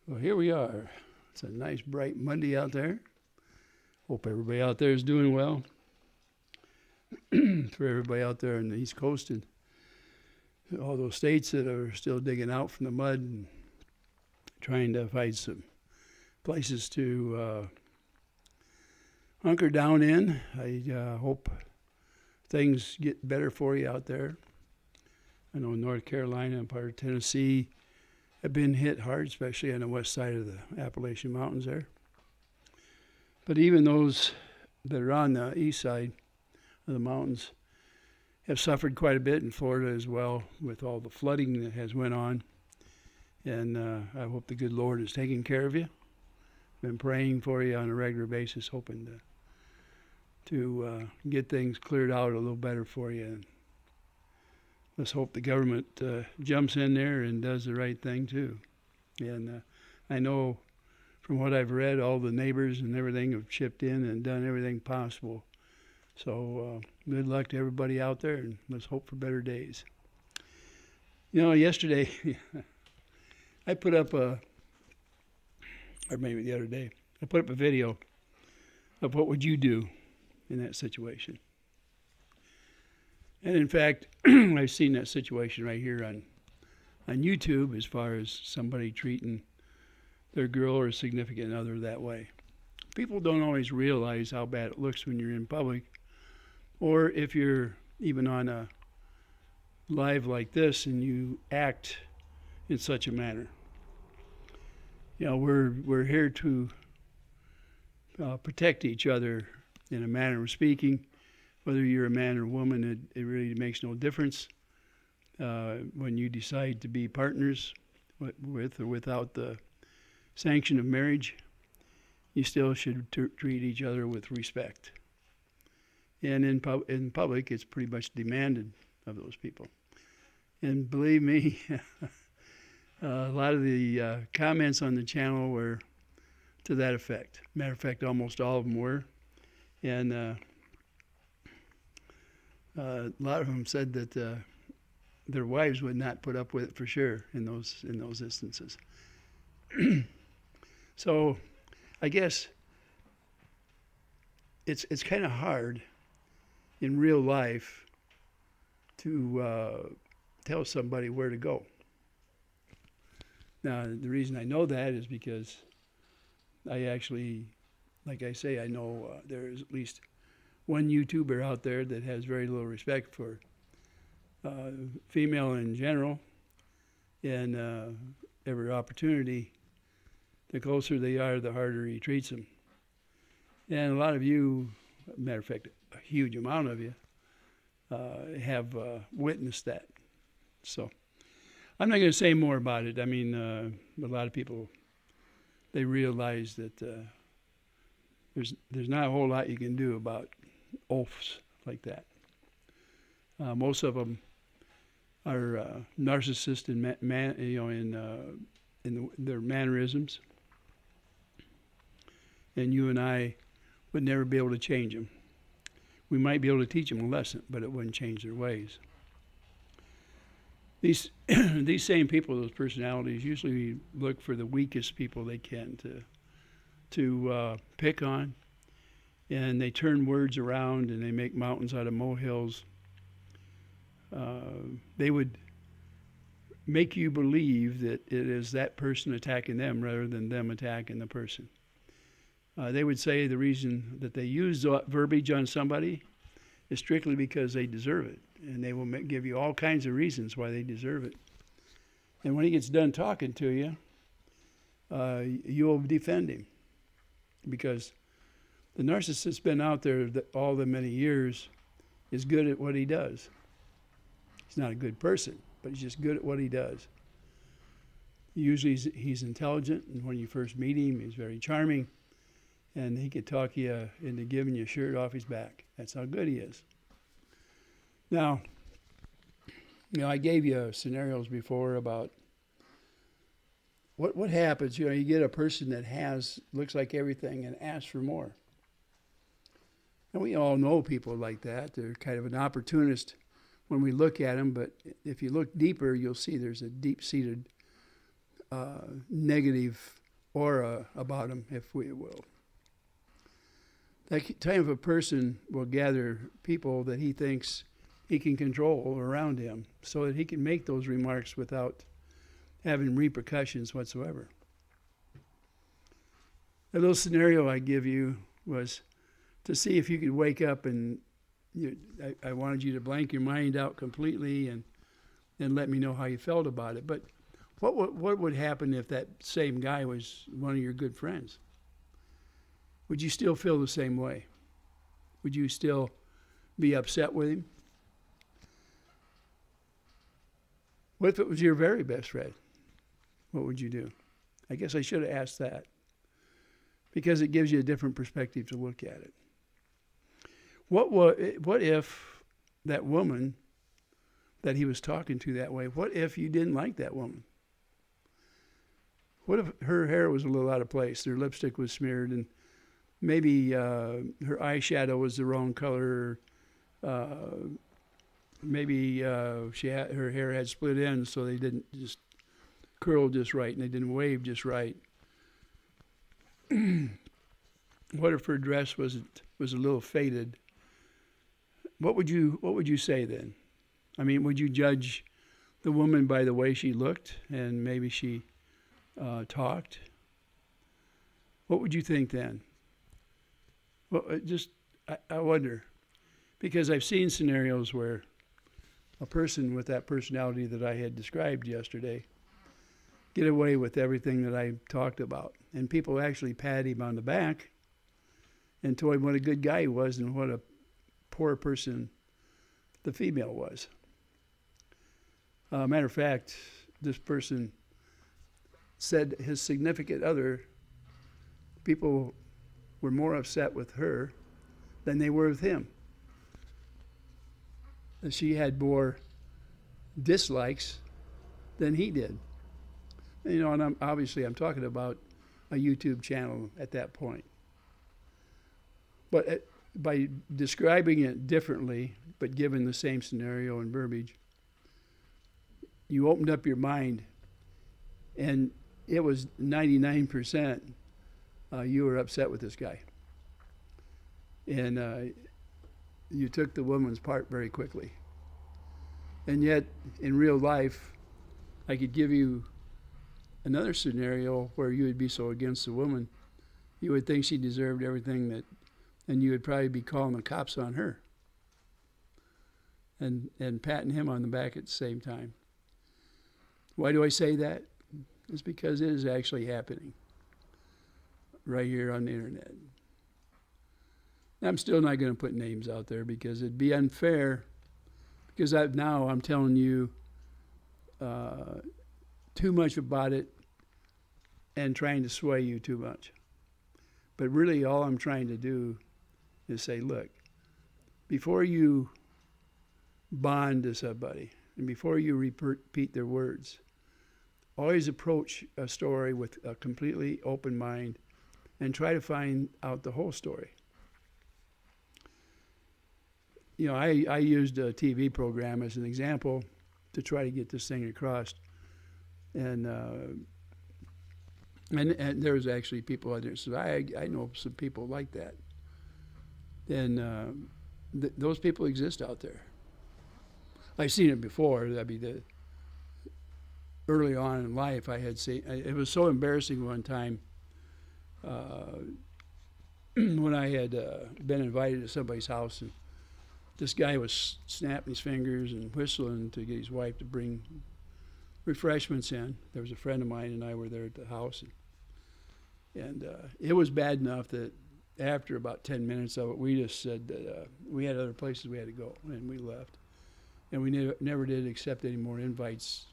Well, here we are. It's a nice, bright Monday out there. Hope everybody out there is doing well. For everybody out there on the East Coast and all those states that are still digging out from the mud and trying to find some places to hunker down in. I hope things get better for you out there. I know North Carolina and part of Tennessee have been hit hard, especially on the west side of the Appalachian Mountains there. But even those that are on the east side of the mountains have suffered quite a bit in Florida as well with all the flooding that has went on. And I hope the good Lord is taking care of you. Been praying for you on a regular basis, hoping to get things cleared out a little better for you. And let's hope the government jumps in there and does the right thing too. And I know from what I've read, all the neighbors and everything have chipped in and done everything possible. So good luck to everybody out there, and let's hope for better days. You know, yesterday I put up or maybe the other day, I put up a video of what would you do in that situation. And in fact, I've seen that situation right here on YouTube as far as somebody treating their girl or significant other that way. People don't always realize how bad it looks when you're in public, or if you're even on a live like this and you act in such a manner. You know, we're here to protect each other in a manner of speaking. Whether you're a man or a woman, it really makes no difference. When you decide to be partners with or without the sanction of marriage, you still should treat each other with respect. And in public, it's pretty much demanded of those people. And believe me, a lot of the comments on the channel were to that effect. Matter of fact, almost all of them were. And a lot of them said that their wives would not put up with it for sure in those instances. So I guess it's kind of hard in real life to tell somebody where to go. Now, the reason I know that is because I actually, like I say, I know there is at least one YouTuber out there that has very little respect for female in general, and every opportunity, the closer they are, the harder he treats them. And a lot of you, matter of fact, a huge amount of you, have witnessed that. So I'm not going to say more about it. I mean, a lot of people, they realize that there's not a whole lot you can do about oafs like that. Most of them are narcissists in their mannerisms, and you and I would never be able to change them. We might be able to teach them a lesson, but it wouldn't change their ways. These same people, those personalities, usually look for the weakest people they can to pick on, and they turn words around and they make mountains out of molehills. They would make you believe that it is that person attacking them rather than them attacking the person. They would say the reason that they use verbiage on somebody is strictly because they deserve it. And they will give you all kinds of reasons why they deserve it. And when he gets done talking to you, you'll defend him. Because the narcissist's been out there all the many years, is good at what he does. He's not a good person, but he's just good at what he does. Usually he's intelligent, and when you first meet him, he's very charming. And he could talk you into giving you a shirt off his back. That's how good he is. Now, I gave you scenarios before about what happens. You get a person that looks like everything and asks for more. And we all know people like that. They're kind of an opportunist when we look at them, but if you look deeper, you'll see there's a deep-seated negative aura about him, if we will. That type of a person will gather people that he thinks he can control around him so that he can make those remarks without having repercussions whatsoever. The little scenario I give you was to see if you could wake up and I wanted you to blank your mind out completely and let me know how you felt about it. But what would happen if that same guy was one of your good friends? Would you still feel the same way? Would you still be upset with him? What if it was your very best friend? What would you do? I guess I should have asked that, because it gives you a different perspective to look at it. What if that woman that he was talking to that way, what if you didn't like that woman? What if her hair was a little out of place, her lipstick was smeared, and maybe her eyeshadow was the wrong color, maybe her hair had split ends so they didn't just curl just right and they didn't wave just right. What if her dress was a little faded? What would you say then? I mean, would you judge the woman by the way she looked and maybe she talked? What would you think then? Well, I wonder, because I've seen scenarios where a person with that personality that I had described yesterday get away with everything that I talked about. And people actually pat him on the back and told him what a good guy he was and what a poor person the female was. Matter of fact, this person said his significant other, people were more upset with her than they were with him. And she had more dislikes than he did. And I'm talking about a YouTube channel at that point. But by describing it differently, but given the same scenario and verbiage, you opened up your mind, and it was 99% you were upset with this guy. And you took the woman's part very quickly. And yet, in real life, I could give you another scenario where you would be so against the woman, you would think she deserved everything and you would probably be calling the cops on her and patting him on the back at the same time. Why do I say that? It's because it is actually happening right here on the internet. I'm still not going to put names out there because it'd be unfair, because I'm telling you too much about it and trying to sway you too much. But really all I'm trying to do is say, look, before you bond to somebody and before you repeat their words, always approach a story with a completely open mind and try to find out the whole story. I used a TV program as an example to try to get this thing across. And there was actually people out there. So I know some people like that. And those people exist out there. I've seen it before. I mean, early on in life, I had seen. It was so embarrassing one time when I had been invited to somebody's house, and this guy was snapping his fingers and whistling to get his wife to bring refreshments in. There was a friend of mine and I were there at the house, and it was bad enough that after about 10 minutes of it, we just said that we had other places we had to go, and we left. And we never did accept any more invites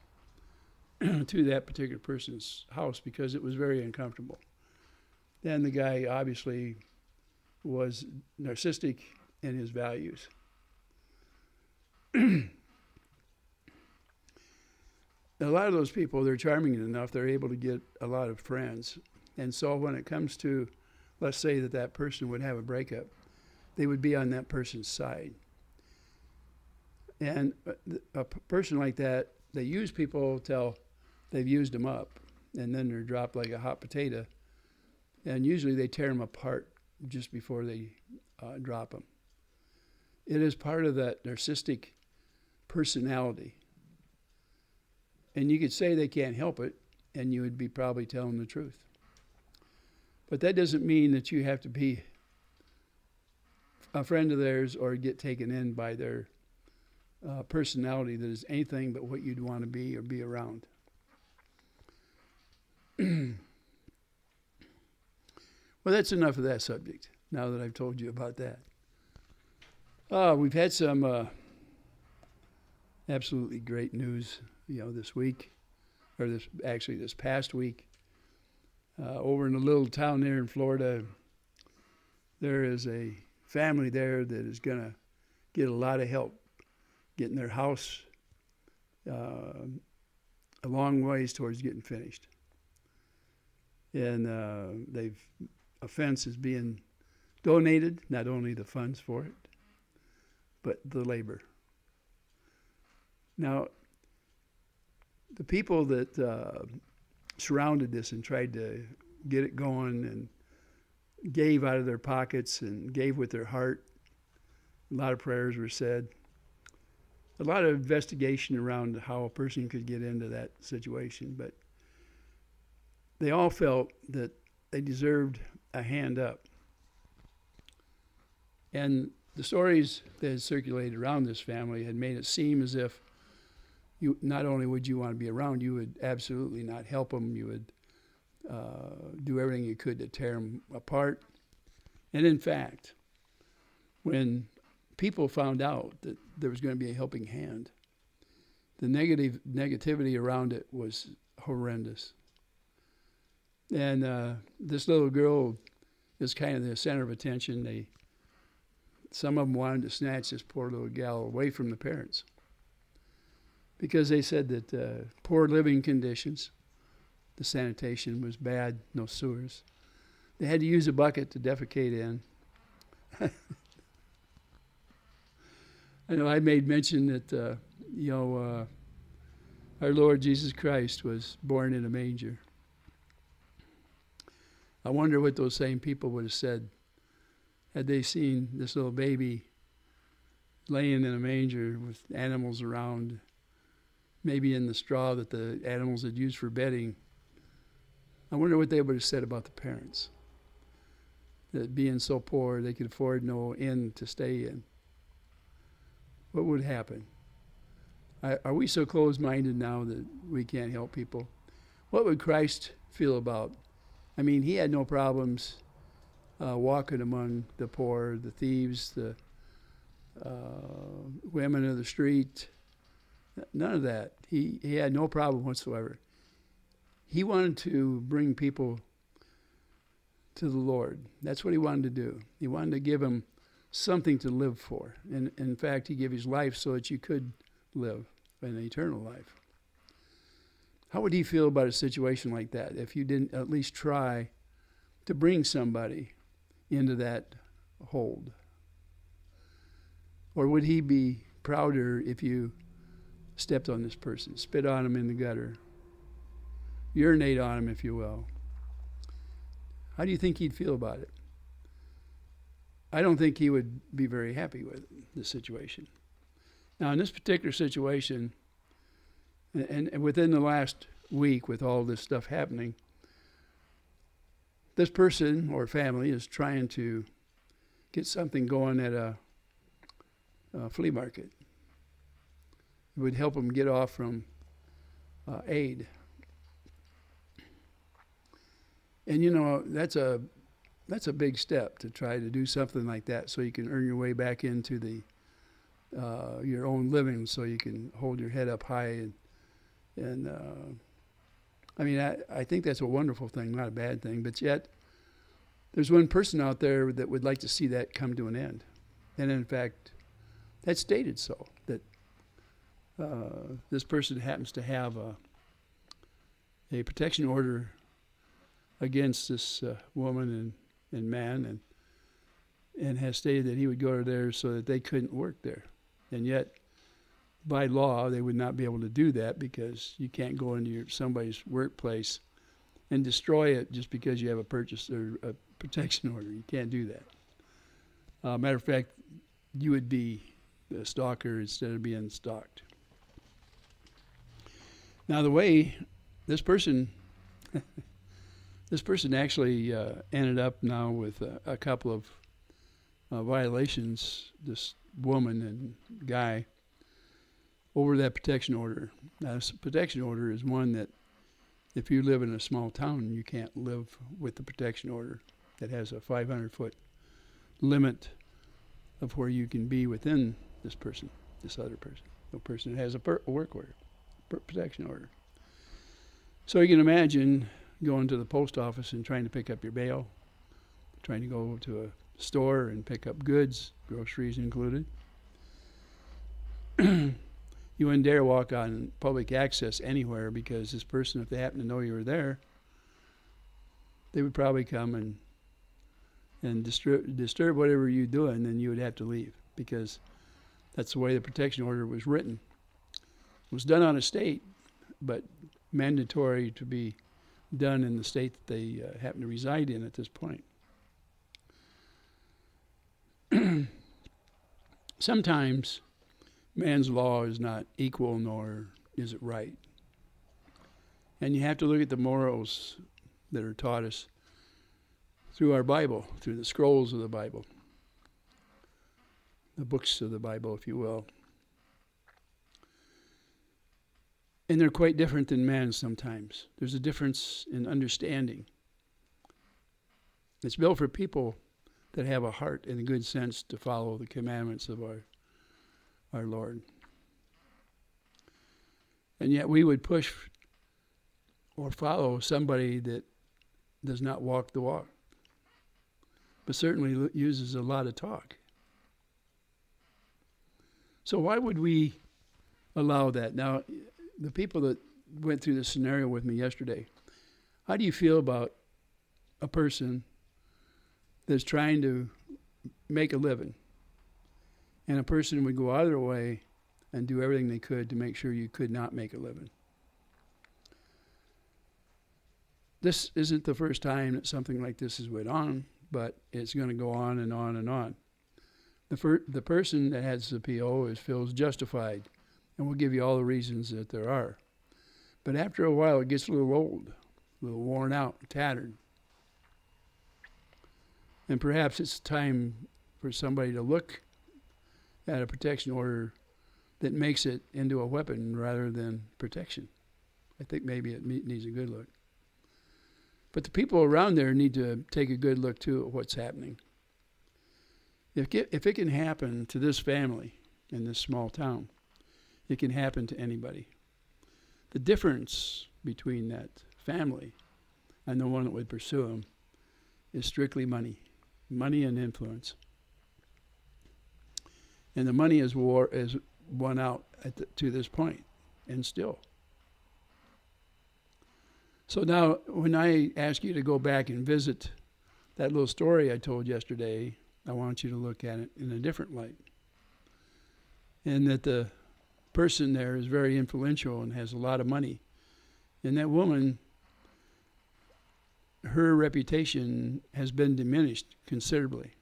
to that particular person's house because it was very uncomfortable. Then the guy obviously was narcissistic in his values. A lot of those people, they're charming enough, they're able to get a lot of friends. And so when it comes to, let's say that person would have a breakup, they would be on that person's side. And a person like that, they use people till they've used them up. and then they're dropped like a hot potato. And usually they tear them apart just before they drop them. It is part of that narcissistic personality. And you could say they can't help it, and you would be probably telling the truth. But that doesn't mean that you have to be a friend of theirs or get taken in by their personality that is anything but what you'd want to be or be around. Well, that's enough of that subject, now that I've told you about that. We've had some absolutely great news, this week, or this past week. Over in a little town there in Florida, there is a family there that is going to get a lot of help getting their house a long ways towards getting finished. And a fence is being donated, not only the funds for it, but the labor. Now, the people that surrounded this and tried to get it going and gave out of their pockets and gave with their heart, a lot of prayers were said. A lot of investigation around how a person could get into that situation, but they all felt that they deserved a hand up. And the stories that had circulated around this family had made it seem as if you not only would you want to be around, you would absolutely not help them. You would do everything you could to tear them apart. And in fact, when people found out that there was going to be a helping hand, the negativity around it was horrendous. And this little girl is kind of the center of attention. Some of them wanted to snatch this poor little gal away from the parents because they said that poor living conditions, the sanitation was bad, no sewers. They had to use a bucket to defecate in. I know I made mention that, our Lord Jesus Christ was born in a manger. I wonder what those same people would have said had they seen this little baby laying in a manger with animals around, maybe in the straw that the animals had used for bedding. I wonder what they would have said about the parents, that being so poor they could afford no inn to stay in. What would happen? Are we so closed-minded now that we can't help people? What would Christ feel about? I mean, he had no problems walking among the poor, the thieves, the women of the street. None of that. He had no problem whatsoever. He wanted to bring people to the Lord. That's what he wanted to do. He wanted to give them something to live for. And in fact, he gave his life so that you could live an eternal life. How would he feel about a situation like that if you didn't at least try to bring somebody into that hold? Or would he be prouder if you stepped on this person, spit on him in the gutter, urinate on him, if you will? How do you think he'd feel about it? I don't think he would be very happy with the situation. Now, in this particular situation, and within the last week with all this stuff happening, this person or family is trying to get something going at a flea market. It would help them get off from aid. And that's a big step to try to do something like that so you can earn your way back into the your own living, so you can hold your head up high. And I think that's a wonderful thing, not a bad thing. But yet, there's one person out there that would like to see that come to an end. And in fact, that's stated so, that this person happens to have a protection order against this woman and man, and has stated that he would go there so that they couldn't work there. And yet, by law, they would not be able to do that because you can't go into somebody's workplace and destroy it just because you have a purchase or a protection order. You can't do that. Matter of fact, you would be the stalker instead of being stalked. Now, the way this person actually ended up now with a couple of violations, this woman and guy, over that protection order. Now, this protection order is one that if you live in a small town, you can't live with the protection order that has a 500-foot limit of where you can be within this other person. The person that has a work order, protection order. So you can imagine going to the post office and trying to pick up your bail, trying to go to a store and pick up goods, groceries included. You wouldn't dare walk on public access anywhere because this person, if they happen to know you were there, they would probably come and disturb whatever you're doing, and then you would have to leave because that's the way the protection order was written. It was done on a state, but mandatory to be done in the state that they happen to reside in at this point. Sometimes man's law is not equal, nor is it right. And you have to look at the morals that are taught us through our Bible, through the scrolls of the Bible, the books of the Bible, if you will. And they're quite different than man sometimes. There's a difference in understanding. It's built for people that have a heart and a good sense to follow the commandments of our Lord. And yet we would push or follow somebody that does not walk the walk, but certainly uses a lot of talk. So why would we allow that? Now, the people that went through this scenario with me yesterday, how do you feel about a person that's trying to make a living, and a person would go out of their way and do everything they could to make sure you could not make a living? This isn't the first time that something like this has went on, but it's going to go on and on and on. The person that has the PO feels justified, and we'll give you all the reasons that there are. But after a while, it gets a little old, a little worn out, tattered. And perhaps it's time for somebody to look at a protection order that makes it into a weapon rather than protection. I think maybe it needs a good look. But the people around there need to take a good look, too, at what's happening. If it can happen to this family in this small town, it can happen to anybody. The difference between that family and the one that would pursue him is strictly money and influence. And the money is won out to this point, and still. So now, when I ask you to go back and visit that little story I told yesterday, I want you to look at it in a different light. And that the person there is very influential and has a lot of money. And that woman, her reputation has been diminished considerably.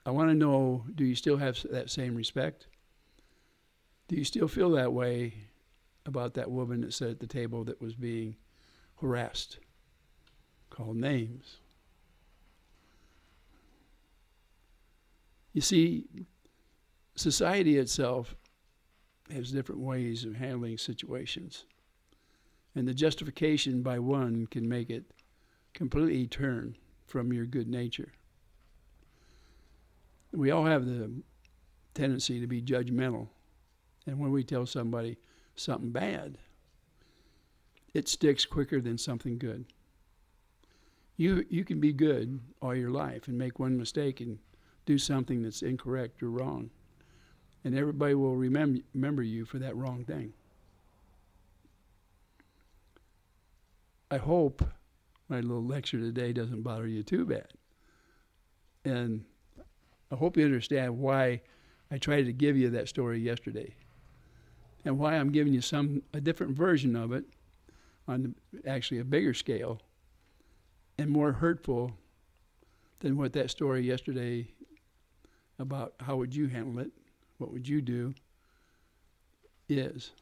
I want to know, do you still have that same respect? Do you still feel that way about that woman that sat at the table that was being harassed, called names? You see, society itself has different ways of handling situations. And the justification by one can make it completely turn from your good nature. We all have the tendency to be judgmental. And when we tell somebody something bad, it sticks quicker than something good. You can be good all your life and make one mistake and do something that's incorrect or wrong. And everybody will remember you for that wrong thing. I hope my little lecture today doesn't bother you too bad. And I hope you understand why I tried to give you that story yesterday, and why I'm giving you a different version of it, on actually a bigger scale and more hurtful than what that story yesterday about how would you handle it, what would you do, is.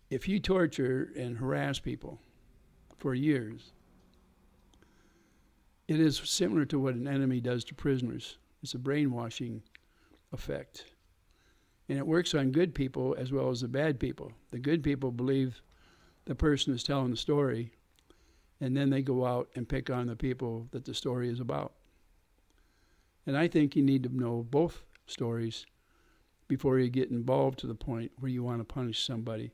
If you torture and harass people for years, it is similar to what an enemy does to prisoners. It's a brainwashing effect. And it works on good people as well as the bad people. The good people believe the person is telling the story, and then they go out and pick on the people that the story is about. And I think you need to know both stories before you get involved to the point where you want to punish somebody.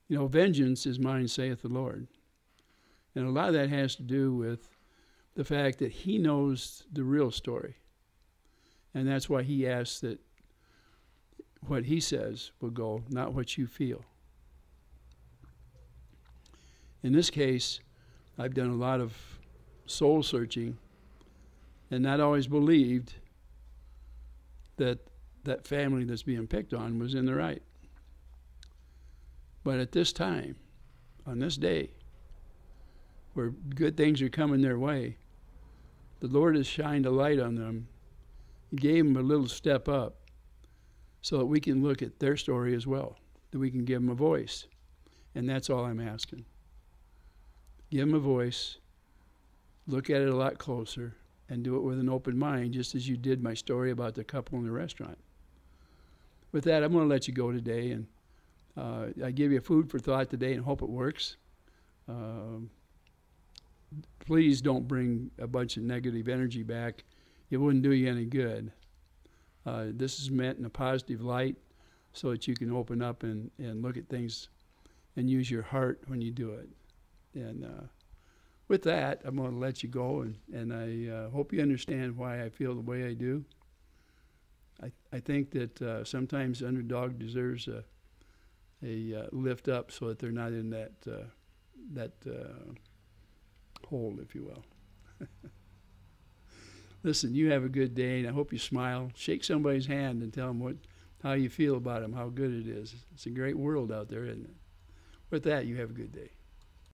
You know, vengeance is mine, saith the Lord. And a lot of that has to do with the fact that he knows the real story. And that's why he asks that what he says will go, not what you feel. In this case, I've done a lot of soul searching and not always believed that that family that's being picked on was in the right. But at this time, on this day, where good things are coming their way, the Lord has shined a light on them. He gave them a little step up so that we can look at their story as well, that we can give them a voice. And that's all I'm asking. Give them a voice, look at it a lot closer, and do it with an open mind, just as you did my story about the couple in the restaurant. With that, I'm going to let you go today, and I give you food for thought today and hope it works. Please don't bring a bunch of negative energy back. It wouldn't do you any good. This is meant in a positive light so that you can open up and look at things and use your heart when you do it. And with that, I'm going to let you go, and I hope you understand why I feel the way I do. I think that sometimes the underdog deserves a lift up so that they're not in that hole, if you will. Listen, you have a good day, and I hope you smile. Shake somebody's hand and tell them how you feel about them, how good it is. It's a great world out there, isn't it? With that, you have a good day.